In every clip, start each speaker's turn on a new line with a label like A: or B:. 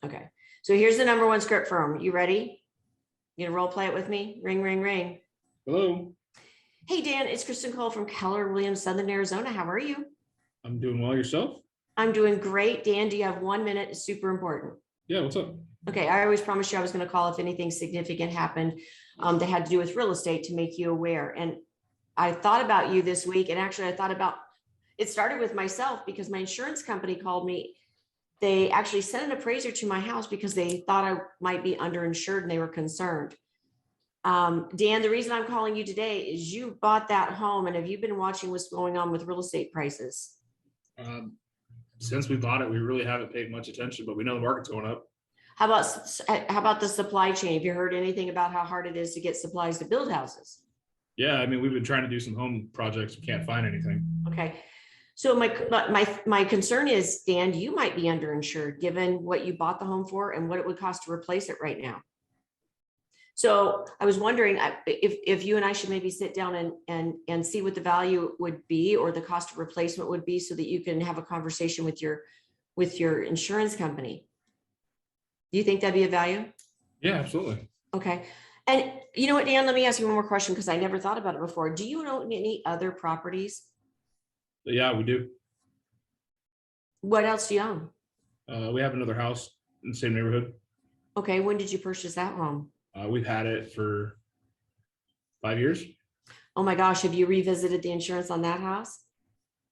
A: Okay. So here's the number one script firm. You ready? You gonna role play it with me? Ring, ring, ring.
B: Hello.
A: Hey, Dan, it's Kristan Cole from Keller Williams, Southern Arizona. How are you?
B: I'm doing well. Yourself?
A: I'm doing great. Dan, do you have 1 minute? It's super important.
B: Yeah, what's up?
A: Okay, I always promised you I was going to call if anything significant happened that had to do with real estate to make you aware. And I thought about you this week, and actually I thought about, it started with myself because my insurance company called me. They actually sent an appraiser to my house because they thought I might be underinsured and they were concerned. Dan, the reason I'm calling you today is you bought that home, and have you been watching what's going on with real estate prices?
B: Since we bought it, we really haven't paid much attention, but we know the market's going up.
A: How about the supply chain? Have you heard anything about how hard it is to get supplies to build houses?
B: Yeah, I mean, we've been trying to do some home projects. We can't find anything.
A: Okay. So my concern is, Dan, you might be underinsured given what you bought the home for and what it would cost to replace it right now. So I was wondering if you and I should maybe sit down and see what the value would be or the cost of replacement would be so that you can have a conversation with your insurance company. Do you think that'd be a value?
B: Yeah, absolutely.
A: Okay. And you know what, Dan, let me ask you one more question because I never thought about it before. Do you own any other properties?
B: Yeah, we do.
A: What else do you own?
B: We have another house in the same neighborhood.
A: Okay. When did you purchase that home?
B: We've had it for 5 years.
A: Oh my gosh. Have you revisited the insurance on that house?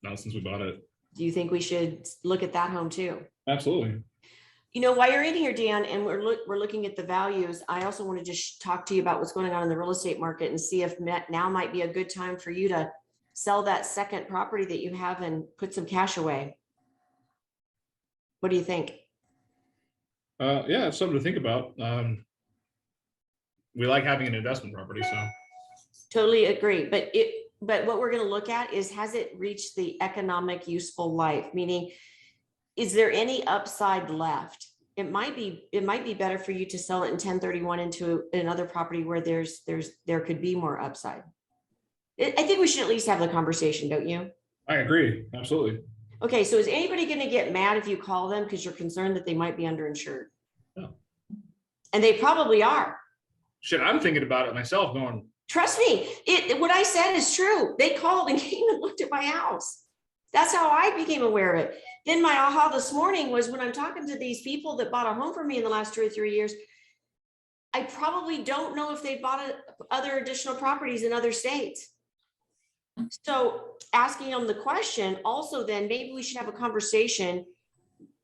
B: Not since we bought it.
A: Do you think we should look at that home too?
B: Absolutely.
A: You know, while you're in here, Dan, and we're looking at the values, I also want to just talk to you about what's going on in the real estate market and see if now might be a good time for you to sell that second property that you have and put some cash away. What do you think?
B: Yeah, it's something to think about. We like having an investment property, so.
A: Totally agree. But what we're going to look at is, has it reached the economic useful life? Meaning, is there any upside left? It might be better for you to sell it in 1031 into another property where there could be more upside. I think we should at least have the conversation, don't you?
B: I agree. Absolutely.
A: Okay, so is anybody going to get mad if you call them because you're concerned that they might be underinsured?
B: No.
A: And they probably are.
B: Shit, I'm thinking about it myself going.
A: Trust me, what I said is true. They called and came and looked at my house. That's how I became aware of it. Then my aha this morning was when I'm talking to these people that bought a home from me in the last 2 or 3 years, I probably don't know if they bought other additional properties in other states. So asking them the question, also then maybe we should have a conversation.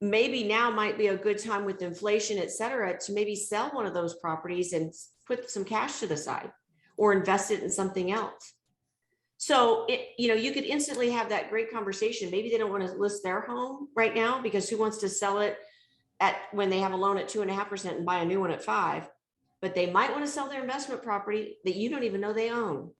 A: Maybe now might be a good time with inflation, et cetera, to maybe sell one of those properties and put some cash to the side or invest it in something else. So you could instantly have that great conversation. Maybe they don't want to list their home right now because who wants to sell it when they have a loan at 2.5% and buy a new one at 5%, but they might want to sell their investment property that you don't even know they own.